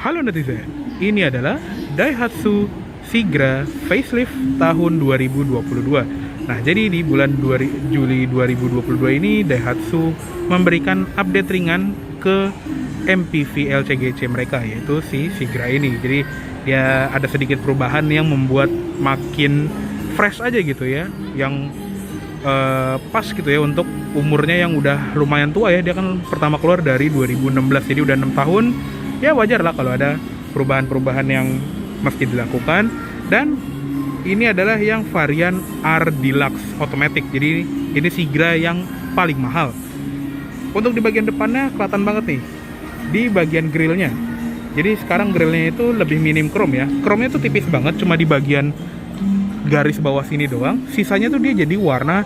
Halo netizen, ini adalah Daihatsu Sigra facelift tahun 2022. Nah, jadi di bulan Juli 2022 ini Daihatsu memberikan update ringan ke MPV LCGC mereka, yaitu si Sigra ini. Jadi dia ada sedikit perubahan yang membuat makin fresh aja gitu ya, yang pas gitu ya untuk umurnya yang udah lumayan tua ya. Dia kan pertama keluar dari 2016, jadi udah 6 tahun. Ya wajar lah kalau ada perubahan-perubahan yang mesti dilakukan. Dan ini adalah yang varian R Deluxe Automatic, jadi ini Sigra yang paling mahal. Untuk di bagian depannya kelihatan banget nih di bagian grillnya. Jadi sekarang grillnya itu lebih minim chrome ya. Chrome-nya tuh tipis banget, cuma di bagian garis bawah sini doang. Sisanya tuh dia jadi warna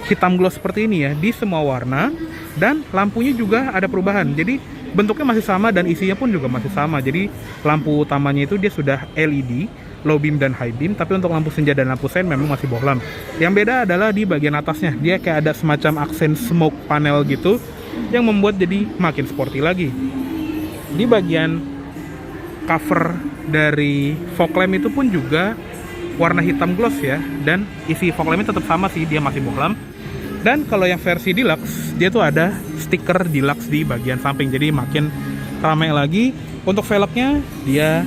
hitam gloss seperti ini ya, di semua warna. Dan lampunya juga ada perubahan, jadi bentuknya masih sama dan isinya pun juga masih sama. Jadi lampu utamanya itu dia sudah LED, low beam dan high beam, tapi untuk lampu senja dan lampu sen memang masih bohlam. Yang beda adalah di bagian atasnya, dia kayak ada semacam aksen smoke panel gitu yang membuat jadi makin sporty lagi. Di bagian cover dari fog lamp itu pun juga warna hitam gloss ya, dan isi fog lampnya tetap sama sih, dia masih bohlam. Dan kalau yang versi deluxe, dia tuh ada stiker deluxe di bagian samping, jadi makin ramai lagi. Untuk velgnya dia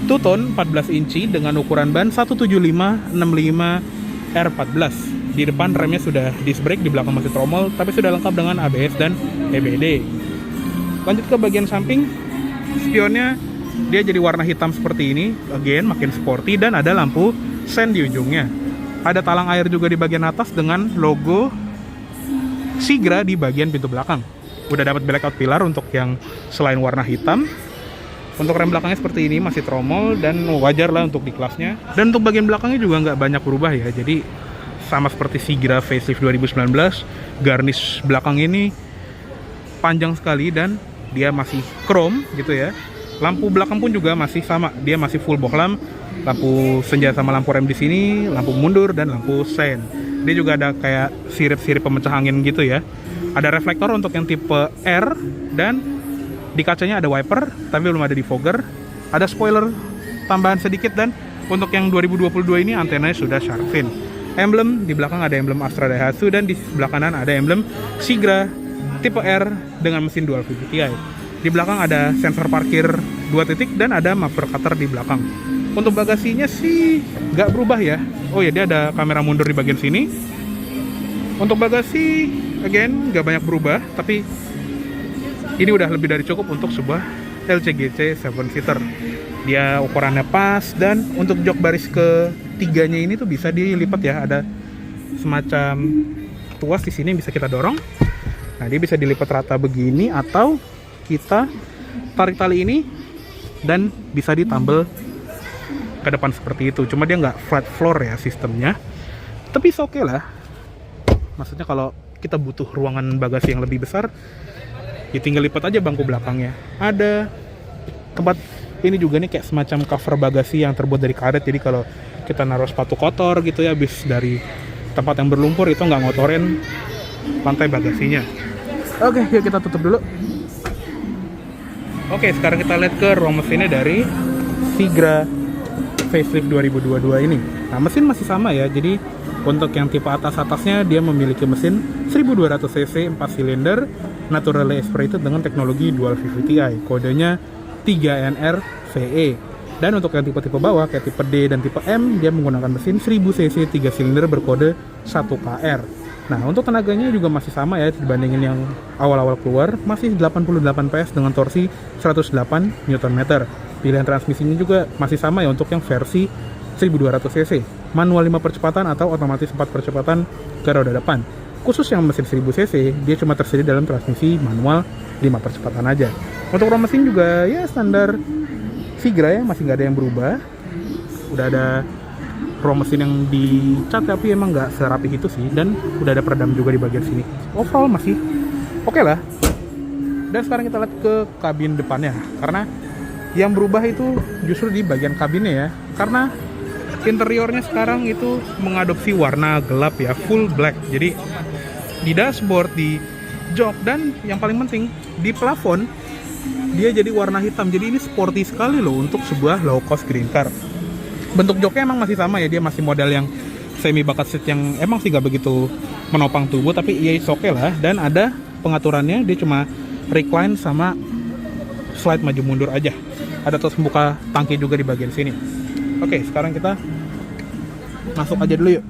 two-tone 14 inci dengan ukuran ban 175/65 R14. Di depan remnya sudah disc brake, di belakang masih tromol, tapi sudah lengkap dengan ABS dan EBD. Lanjut ke bagian samping, spionnya dia jadi warna hitam seperti ini, again makin sporty, dan ada lampu sen di ujungnya. Ada talang air juga di bagian atas dengan logo Sigra di bagian pintu belakang. Udah dapat blackout pilar untuk yang selain warna hitam. Untuk rem belakangnya seperti ini, masih tromol dan wajar lah untuk di kelasnya. Dan untuk bagian belakangnya juga nggak banyak berubah ya. Jadi sama seperti Sigra facelift 2019, garnish belakang ini panjang sekali dan dia masih chrome gitu ya. Lampu belakang pun juga masih sama, dia masih full bohlam. Lampu senja sama lampu rem di sini, lampu mundur dan lampu sen. Dia juga ada kayak sirip-sirip pemecah angin gitu ya. Ada reflektor untuk yang tipe R, dan di kacanya ada wiper tapi belum ada defogger. Ada spoiler tambahan sedikit, dan untuk yang 2022 ini antenanya sudah shark fin. Emblem di belakang ada emblem Astra Daihatsu, dan di sebelah kanan ada emblem Sigra tipe R dengan mesin dual VVT-i. Di belakang ada sensor parkir 2 titik dan ada muffler cutter di belakang. Untuk bagasinya sih nggak berubah ya. Oh ya, dia ada kamera mundur di bagian sini. Untuk bagasi, again, nggak banyak berubah, tapi ini udah lebih dari cukup untuk sebuah LCGC 7-seater. Dia ukurannya pas, dan untuk jok baris ketiganya ini tuh bisa dilipat ya. Ada semacam tuas di sini yang bisa kita dorong. Nah, dia bisa dilipat rata begini, atau kita tarik tali ini dan bisa ditambal ke depan seperti itu. Cuma dia nggak flat floor ya sistemnya, tapi oke lah. Maksudnya kalau kita butuh ruangan bagasi yang lebih besar, ya tinggal lipat aja bangku belakangnya. Ada tempat ini juga nih kayak semacam cover bagasi yang terbuat dari karet, jadi kalau kita naruh sepatu kotor gitu ya, habis dari tempat yang berlumpur, itu nggak ngotorin lantai bagasinya. Oke, yuk kita tutup dulu. Oke, sekarang kita lihat ke ruang mesinnya dari Sigra facelift 2022 ini. Nah, mesin masih sama ya. Jadi untuk yang tipe atasnya dia memiliki mesin 1200 cc 4 silinder naturally aspirated dengan teknologi dual VVT-i. Kodenya 3NR VE. Dan untuk yang tipe-tipe bawah kayak tipe D dan tipe M, dia menggunakan mesin 1000 cc 3 silinder berkode 1KR. Nah, untuk tenaganya juga masih sama ya dibandingin yang awal-awal keluar, masih 88 PS dengan torsi 108 Nm. Pilihan transmisinya juga masih sama ya untuk yang versi 1200 cc, manual 5 percepatan atau otomatis 4 percepatan ke roda depan. Khusus yang mesin 1000 cc, dia cuma tersedia dalam transmisi manual 5 percepatan aja. Untuk rom mesin juga ya standar Sigra ya, masih nggak ada yang berubah. Udah ada rom mesin yang dicat, tapi emang nggak serapi itu sih, dan udah ada peredam juga di bagian sini. Overall masih oke lah. Dan sekarang kita lihat ke kabin depannya, karena yang berubah itu justru di bagian kabinnya ya, karena interiornya sekarang itu mengadopsi warna gelap ya, full black. Jadi di dashboard, di jok, dan yang paling penting di plafon dia jadi warna hitam. Jadi ini sporty sekali loh untuk sebuah low cost green car. Bentuk joknya emang masih sama ya, dia masih model yang semi bucket seat yang emang sih gak begitu menopang tubuh, tapi ya oke lah. Dan ada pengaturannya, dia cuma recline sama slide maju mundur aja. Ada terus membuka tangki juga di bagian sini. Oke, sekarang kita masuk aja dulu yuk.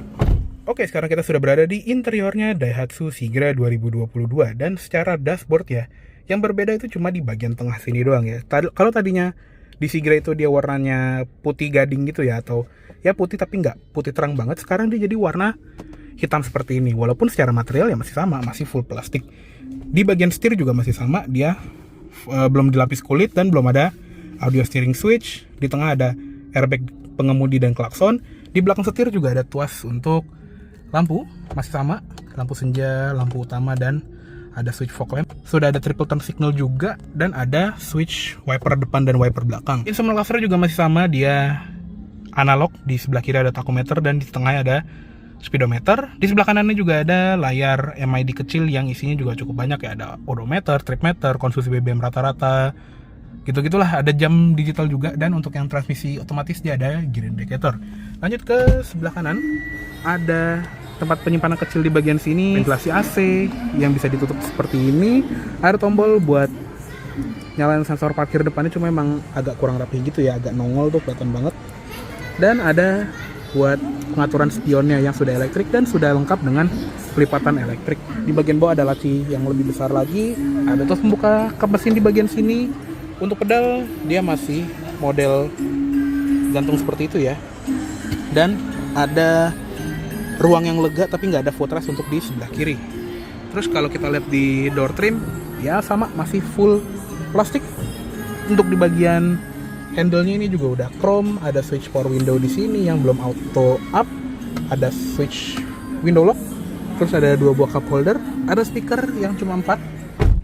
Oke, sekarang kita sudah berada di interiornya Daihatsu Sigra 2022. Dan secara dashboard ya, yang berbeda itu cuma di bagian tengah sini doang ya. Kalau tadinya di Sigra itu dia warnanya putih gading gitu ya, atau ya putih tapi nggak putih terang banget, sekarang dia jadi warna hitam seperti ini. Walaupun secara material ya masih sama, masih full plastik. Di bagian setir juga masih sama, dia belum dilapis kulit dan belum ada audio steering switch. Di tengah ada airbag pengemudi dan klakson. Di belakang setir juga ada tuas untuk lampu, masih sama, lampu senja, lampu utama, dan ada switch fog lamp. Sudah ada triple turn signal juga, dan ada switch wiper depan dan wiper belakang. Instrument cluster juga masih sama, dia analog. Di sebelah kiri ada tachometer dan di tengah ada speedometer. Di sebelah kanannya juga ada layar MID kecil yang isinya juga cukup banyak ya. Ada odometer, trip meter, konsumsi BBM rata-rata, gitu-gitulah. Ada jam digital juga, dan untuk yang transmisi otomatis dia ada gear indicator. Lanjut ke sebelah kanan, ada tempat penyimpanan kecil di bagian sini, ventilasi AC yang bisa ditutup seperti ini. Ada tombol buat nyalain sensor parkir depannya, cuma emang agak kurang rapi gitu ya, agak nongol tuh, kelihatan banget. Dan ada buat pengaturan spionnya yang sudah elektrik dan sudah lengkap dengan pelipatan elektrik. Di bagian bawah ada laci yang lebih besar lagi, ada terus membuka kap mesin di bagian sini. Untuk pedal dia masih model gantung seperti itu ya, dan ada ruang yang lega tapi nggak ada footrest untuk di sebelah kiri. Terus kalau kita lihat di door trim ya sama, masih full plastik. Untuk di bagian handle-nya ini juga udah chrome. Ada switch power window di sini yang belum auto up, ada switch window lock, terus ada 2 buah cup holder, ada speaker yang cuma 4.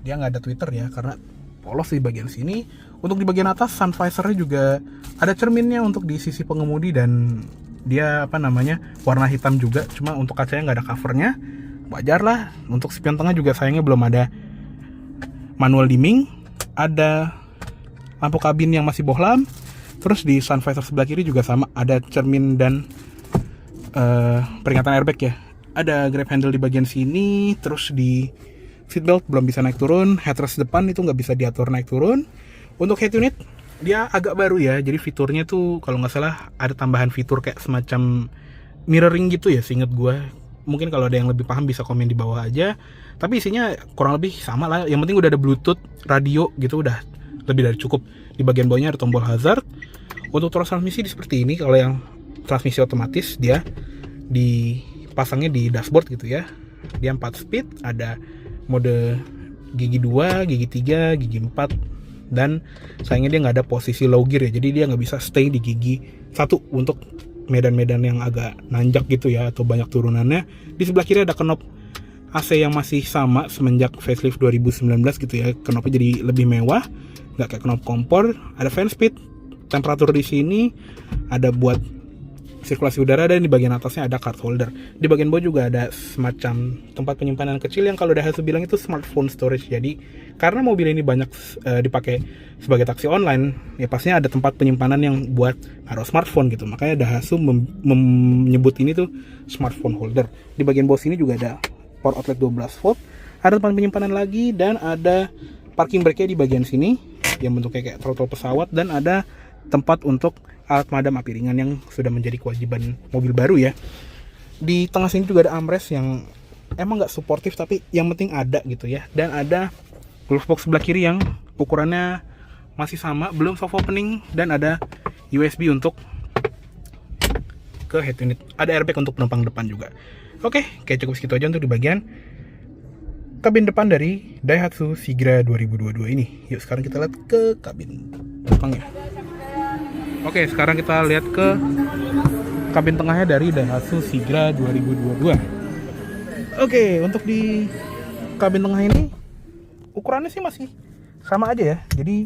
Dia nggak ada tweeter ya karena polos di bagian sini. Untuk di bagian atas sun visor-nya juga ada cerminnya untuk di sisi pengemudi, dan dia warna hitam juga, cuma untuk kacanya nggak ada covernya, wajar lah. Untuk spion tengah juga sayangnya belum ada manual dimming. Ada lampu kabin yang masih bohlam. Terus di sun visor sebelah kiri juga sama, ada cermin dan peringatan airbag ya. Ada grab handle di bagian sini. Terus di seatbelt belum bisa naik turun. Headrest depan itu nggak bisa diatur naik turun. Untuk head unit dia agak baru ya, jadi fiturnya tuh kalau nggak salah ada tambahan fitur kayak semacam mirroring gitu ya, seinget gue. Mungkin kalau ada yang lebih paham bisa komen di bawah aja. Tapi isinya kurang lebih sama lah, yang penting udah ada bluetooth, radio gitu, udah lebih dari cukup. Di bagian bawahnya ada tombol hazard. Untuk transmisi seperti ini, kalau yang transmisi otomatis dia dipasangnya di dashboard gitu ya. Dia 4 speed, ada mode gigi 2, gigi 3, gigi 4, dan sayangnya dia nggak ada posisi low gear ya, jadi dia nggak bisa stay di gigi 1 untuk medan-medan yang agak nanjak gitu ya, atau banyak turunannya. Di sebelah kiri ada knob AC yang masih sama semenjak facelift 2019 gitu ya, knobnya jadi lebih mewah, nggak kayak knob kompor. Ada fan speed, temperatur di sini, ada buat sirkulasi udara, dan di bagian atasnya ada card holder. Di bagian bawah juga ada semacam tempat penyimpanan kecil yang kalau Daihatsu bilang itu smartphone storage. Jadi karena mobil ini banyak dipakai sebagai taksi online, ya pastinya ada tempat penyimpanan yang buat naruh smartphone gitu. Makanya Daihatsu menyebut ini tuh smartphone holder. Di bagian bawah sini juga ada power outlet 12 volt, ada tempat penyimpanan lagi, dan ada parking brake-nya di bagian sini yang bentuknya kayak throttle pesawat, dan ada tempat untuk alat pemadam api ringan yang sudah menjadi kewajiban mobil baru ya. Di tengah sini juga ada armrest yang emang nggak suportif tapi yang penting ada gitu ya. Dan ada glove box sebelah kiri yang ukurannya masih sama, belum soft opening, dan ada USB untuk ke head unit. Ada airbag untuk penumpang depan juga. Oke, kayak cukup segitu aja untuk di bagian kabin depan dari Daihatsu Sigra 2022 ini. Yuk sekarang kita lihat ke kabin belakangnya. Oke, sekarang kita lihat ke kabin tengahnya dari Daihatsu Sigra 2022. Oke, untuk di kabin tengah ini ukurannya sih masih sama aja ya. Jadi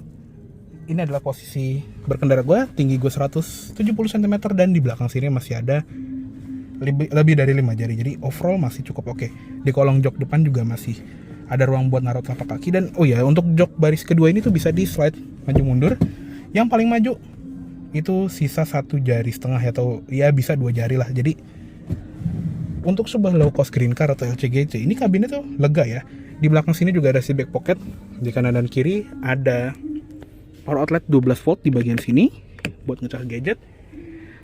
ini adalah posisi berkendara gue, tinggi gue 170 cm, dan di belakang sini masih ada lebih dari 5 jari. Jadi overall masih cukup oke. Di kolong jok depan juga masih ada ruang buat naruh telapak kaki. Dan oh ya, untuk jok baris kedua ini tuh bisa di slide maju mundur. Yang paling maju itu sisa 1 jari setengah atau ya bisa 2 jari lah. Jadi untuk sebuah low cost green car atau LCGC ini kabinnya tuh lega ya. Di belakang sini juga ada si back pocket. Di kanan dan kiri ada power outlet 12 volt di bagian sini buat ngecas gadget.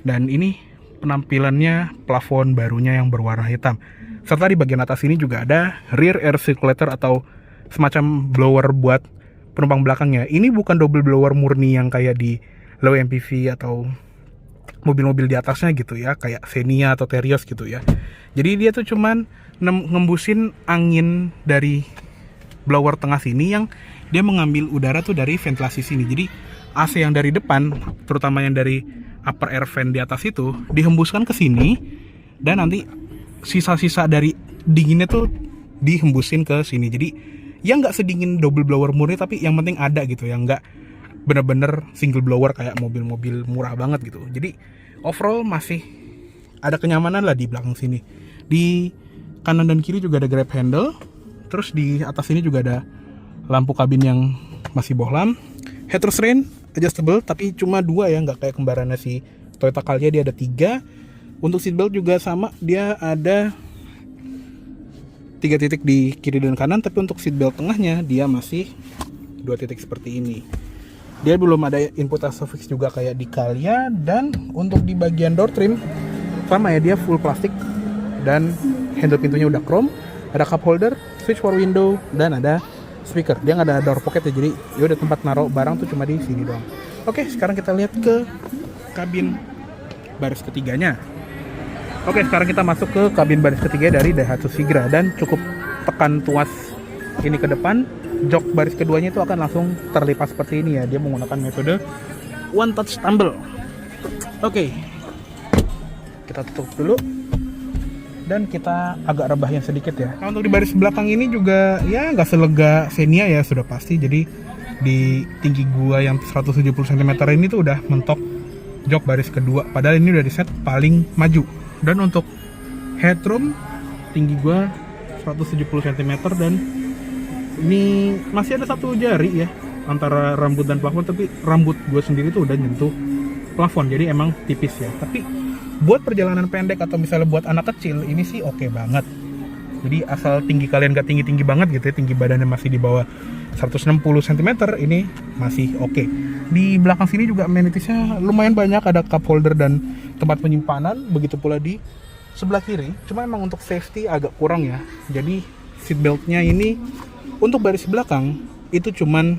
Dan ini penampilannya plafon barunya yang berwarna hitam. Serta di bagian atas ini juga ada rear air circulator atau semacam blower buat penumpang belakangnya. Ini bukan double blower murni yang kayak di low MPV atau mobil-mobil di atasnya gitu ya, kayak Xenia atau Terios gitu ya. Jadi dia tuh cuman ngembusin angin dari blower tengah sini yang dia mengambil udara tuh dari ventilasi sini. Jadi AC yang dari depan, terutama yang dari upper air vent di atas itu dihembuskan ke sini, dan nanti sisa-sisa dari dinginnya tuh dihembusin ke sini. Jadi yang nggak sedingin double blower murni, tapi yang penting ada gitu, yang nggak bener-bener single blower kayak mobil-mobil murah banget gitu. Jadi overall masih ada kenyamanan lah di belakang sini. Di kanan dan kiri juga ada grab handle. Terus di atas ini juga ada lampu kabin yang masih bohlam. Head restraint adjustable, tapi cuma 2 ya, nggak kayak kembarannya si Toyota Calya, dia ada 3. Untuk seatbelt juga sama, dia ada 3 titik di kiri dan kanan, tapi untuk seatbelt tengahnya dia masih 2 titik seperti ini. Dia belum ada input ASOFIX juga kayak di Calya. Dan untuk di bagian door trim sama ya, dia full plastik dan handle pintunya udah chrome. Ada cup holder, switch for window, dan ada speaker. Dia nggak ada door pocket ya, jadi ya udah tempat naruh barang tuh cuma di sini doang. Oke, sekarang kita lihat ke kabin baris ketiganya. Oke, sekarang kita masuk ke kabin baris ketiga dari Daihatsu Sigra, dan cukup tekan tuas ini ke depan. Jok baris keduanya itu akan langsung terlipat seperti ini ya. Dia menggunakan metode one touch tumble. Oke, kita tutup dulu dan kita agak rebahin sedikit ya. Nah, untuk di baris belakang ini juga ya nggak selega Xenia ya, sudah pasti. Jadi di tinggi gua yang 170 cm ini tuh udah mentok jok baris kedua, padahal ini udah di set paling maju. Dan untuk headroom tinggi gua 170 cm, dan ini masih ada 1 jari ya antara rambut dan plafon, tapi rambut gue sendiri tuh udah nyentuh plafon, jadi emang tipis ya. Tapi buat perjalanan pendek atau misalnya buat anak kecil ini sih oke banget. Jadi asal tinggi kalian gak tinggi-tinggi banget gitu ya, tinggi badannya masih di bawah 160 cm, ini masih oke. Di belakang sini juga amenitiesnya lumayan banyak, ada cup holder dan tempat penyimpanan, begitu pula di sebelah kiri. Cuma emang untuk safety agak kurang ya. Jadi seatbeltnya ini untuk baris belakang itu cuman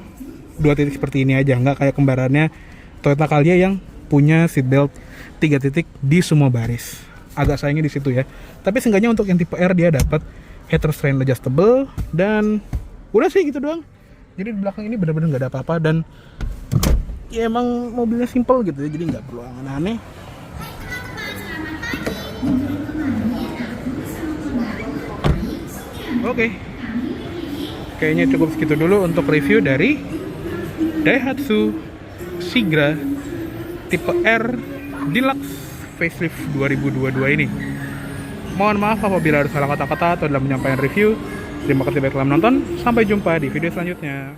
2 titik seperti ini aja, nggak kayak kembarannya Toyota Calya yang punya seatbelt 3 titik di semua baris. Agak sayangnya di situ ya. Tapi seenggaknya untuk yang tipe R dia dapat head restraint adjustable, dan udah sih gitu doang. Jadi di belakang ini benar-benar nggak ada apa-apa, dan ya emang mobilnya simple gitu ya, jadi nggak perlu aneh-aneh. Oke. Kayaknya cukup segitu dulu untuk review dari Daihatsu Sigra tipe R Deluxe Facelift 2022 ini. Mohon maaf apabila ada salah kata-kata atau dalam menyampaikan review. Terima kasih telah menonton. Sampai jumpa di video selanjutnya.